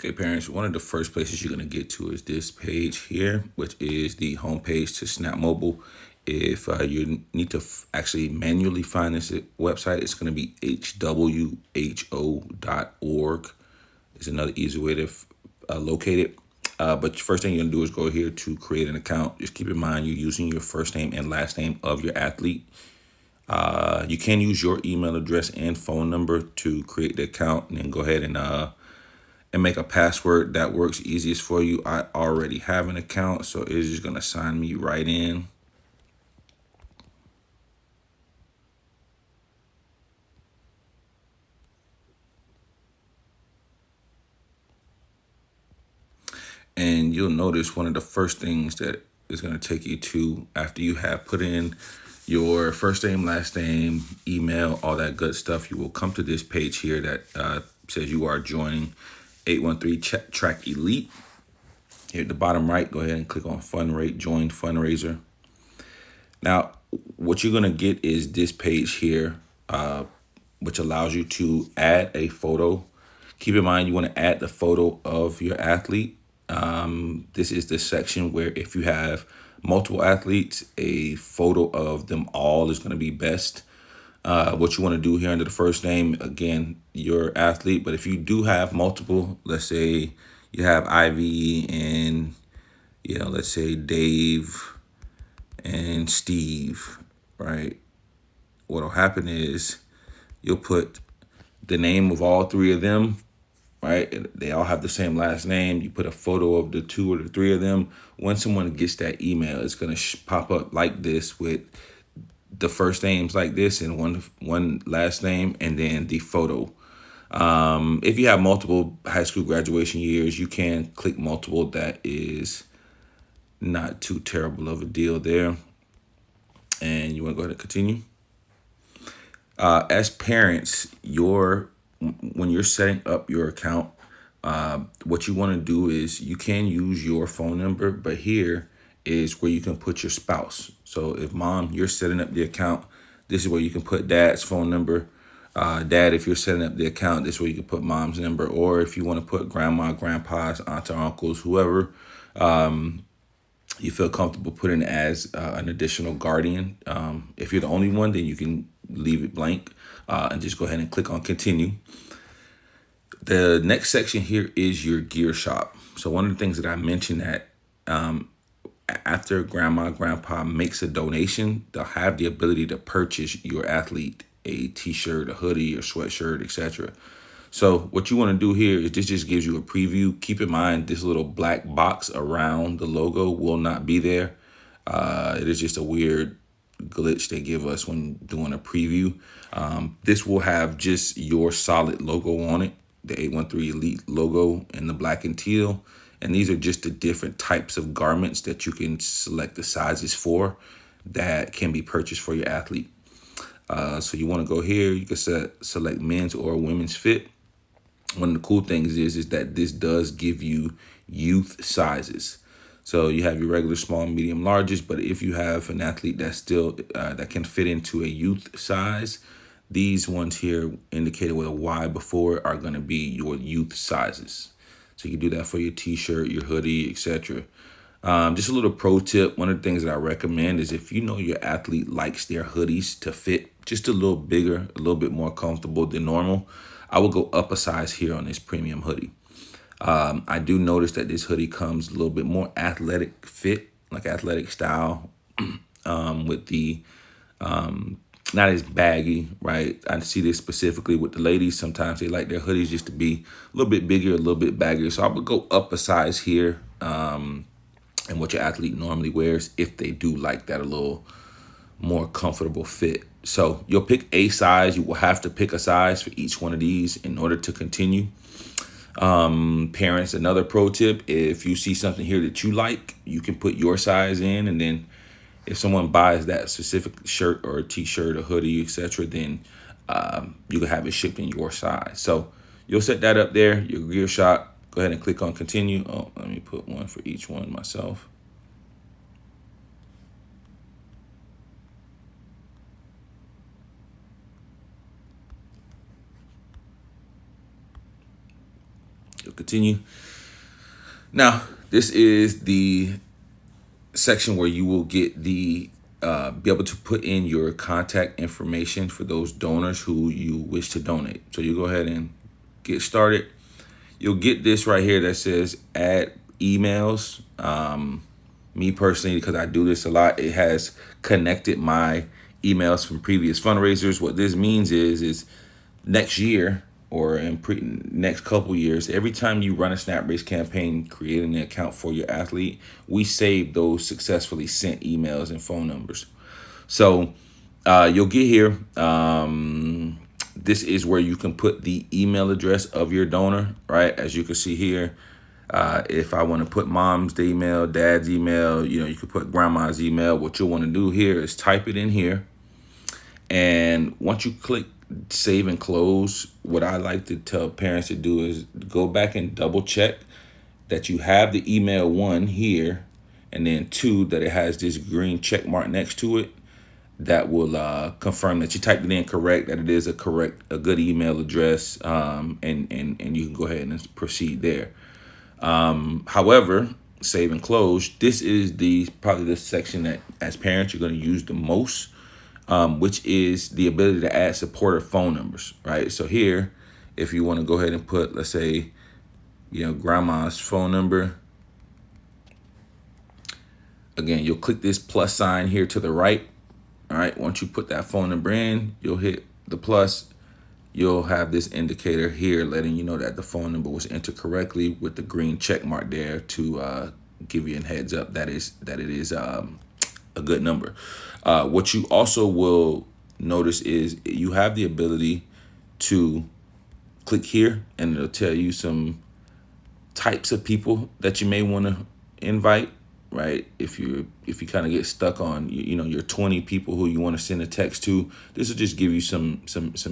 Okay, parents, one of the first places you're going to get to is this page here, which is the homepage to Snap Mobile. If you need to actually manually find this website, it's going to be hwho.org. Is another easy way to locate it. But first thing you're going to do is go here to create an account. Just keep in mind you're using your first name and last name of your athlete. You can use your email address and phone number to create the account, and then go ahead and make a password that works easiest for you. I already have an account, so it's just gonna sign me right in. And you'll notice one of the first things that is gonna take you to after you have put in your first name, last name, email, all that good stuff, you will come to this page here that says you are joining 813 Track Elite. Here at the bottom right, go ahead and click on Join Fundraiser. Now, what you're gonna get is this page here, which allows you to add a photo. Keep in mind, you want to add the photo of your athlete. This is the section where if you have multiple athletes, a photo of them all is going to be best. What you want to do here under the first name, again, your athlete. But if you do have multiple, let's say you have Ivy and, let's say Dave and Steve, right? What'll happen is you'll put the name of all three of them, right? They all have the same last name. You put a photo of the two or the three of them. When someone gets that email, it's gonna pop up like this with the first names like this and one last name and then the photo. If you have multiple high school graduation years, you can click multiple. That is not too terrible of a deal there. And you want to go ahead and continue. As parents, when you're setting up your account, what you want to do is you can use your phone number, but here is where you can put your spouse. So if mom, you're setting up the account, this is where you can put dad's phone number. Dad, if you're setting up the account, this is where you can put mom's number. Or if you want to put grandma, grandpa's, aunts or uncles, whoever you feel comfortable putting as an additional guardian. If you're the only one, then you can leave it blank and just go ahead and click on continue. The next section here is your gear shop. So one of the things that I mentioned that after grandma, grandpa makes a donation, they'll have the ability to purchase your athlete a t-shirt, a hoodie, or sweatshirt, etc. So what you want to do here is this just gives you a preview. Keep in mind this little black box around the logo will not be there. It is just a weird glitch they give us when doing a preview. This will have just your solid logo on it, the 813 Elite logo in the black and teal. And these are just the different types of garments that you can select the sizes for that can be purchased for your athlete. So you want to go here, you can select men's or women's fit. One of the cool things is that this does give you youth sizes. So you have your regular small, medium, largest, but if you have an athlete that's still that can fit into a youth size, these ones here indicated with a Y before are going to be your youth sizes. So you can do that for your t-shirt, your hoodie, etc. Just a little pro tip. One of the things that I recommend is if you know your athlete likes their hoodies to fit just a little bigger, a little bit more comfortable than normal, I will go up a size here on this premium hoodie. I do notice that this hoodie comes a little bit more athletic fit, like athletic style, with the not as baggy, right? I see this specifically with the ladies. Sometimes they like their hoodies just to be a little bit bigger, a little bit baggier. So I would go up a size here, and what your athlete normally wears if they do like that a little more comfortable fit. So you'll pick a size. You will have to pick a size for each one of these in order to continue. Parents, another pro tip, if you see something here that you like, you can put your size in, and then if someone buys that specific shirt or a t-shirt, a hoodie, etc., then you can have it shipped in your size. So you'll set that up there, your gear shop. Go ahead and click on continue. Oh, let me put one for each one myself. You'll continue. Now, this is the section where you will get the be able to put in your contact information for those donors who you wish to donate. So you go ahead and get started. You'll get this right here that says add emails. Me personally, because I do this a lot, it has connected my emails from previous fundraisers. What this means is next year or in next couple years, every time you run a SnapRaise campaign, creating an account for your athlete, we save those successfully sent emails and phone numbers. So you'll get here. This is where you can put the email address of your donor, right? As you can see here, if I want to put mom's email, dad's email, you could put grandma's email. What you'll want to do here is type it in here. And once you click save and close, what I like to tell parents to do is go back and double check that you have the email, one, here, and then two, that it has this green check mark next to it. That will confirm that you typed it in correct, that it is a good email address, and you can go ahead and proceed there. However, save and close, this is probably the section that as parents you're going to use the most, which is the ability to add supporter phone numbers, right? So here, if you want to go ahead and put, let's say, grandma's phone number, again, you'll click this plus sign here to the right. All right, once you put that phone number in, you'll hit the plus. You'll have this indicator here letting you know that the phone number was entered correctly with the green check mark there to give you a heads up that it is a good number. What you also will notice is you have the ability to click here and it'll tell you some types of people that you may want to invite, right? If you kind of get stuck on your 20 people who you want to send a text to, this will just give you some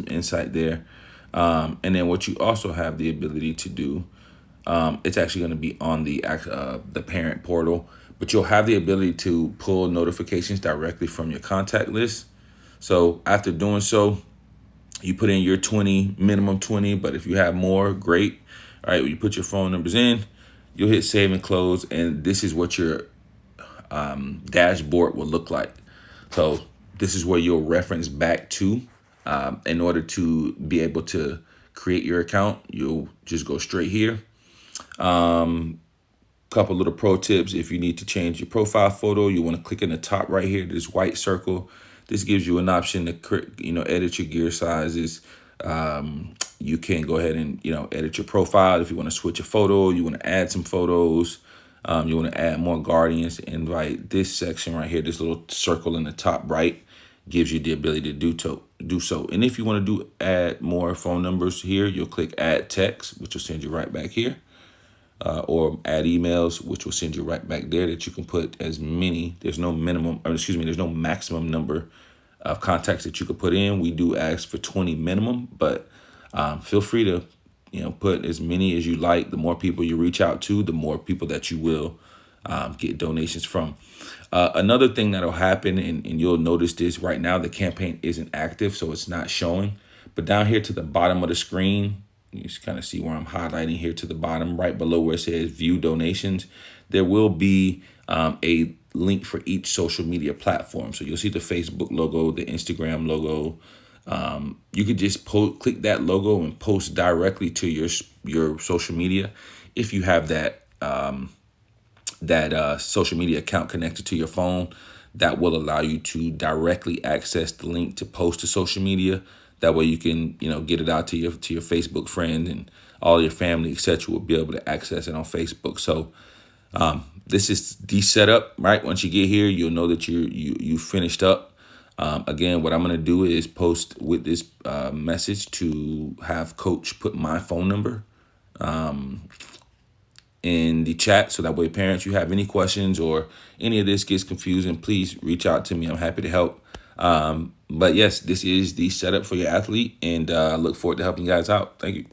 insight there. And then what you also have the ability to do, it's actually going to be on the parent portal, but you'll have the ability to pull notifications directly from your contact list. So after doing so, you put in your 20, minimum 20, but if you have more, great. All right, when you put your phone numbers in, you'll hit save and close, and this is what your dashboard will look like. So this is where you'll reference back to in order to be able to create your account. You'll just go straight here. Couple little pro tips: if you need to change your profile photo, you want to click in the top right here, this white circle. This gives you an option to edit your gear sizes. You can go ahead and edit your profile if you want to switch a photo, you want to add some photos, you want to add more guardians, invite. This section right here, this little circle in the top right, gives you the ability to do so. And if you want to add more phone numbers here, you'll click add text, which will send you right back here, or add emails, which will send you right back there, that you can put as many. There's no there's no maximum number of contacts that you could put in. We do ask for 20 minimum, but feel free to put as many as you like. The more people you reach out to, the more people that you will get donations from. Another thing that'll happen, and you'll notice this right now, the campaign isn't active, so it's not showing. But down here to the bottom of the screen, you just kind of see where I'm highlighting here to the bottom, right below where it says view donations, there will be a link for each social media platform. So you'll see the Facebook logo, the Instagram logo. You could just click that logo and post directly to your social media. If you have that social media account connected to your phone, that will allow you to directly access the link to post to social media. That way you can get it out to your Facebook friends, and all your family, etc., will be able to access it on Facebook. So this is the setup, right? Once you get here, you'll know that you finished up. Again, what I'm going to do is post with this message to have Coach put my phone number in the chat, so that way, parents, you have any questions or any of this gets confusing, please reach out to me. I'm happy to help. But yes, this is the setup for your athlete, and I look forward to helping you guys out. Thank you.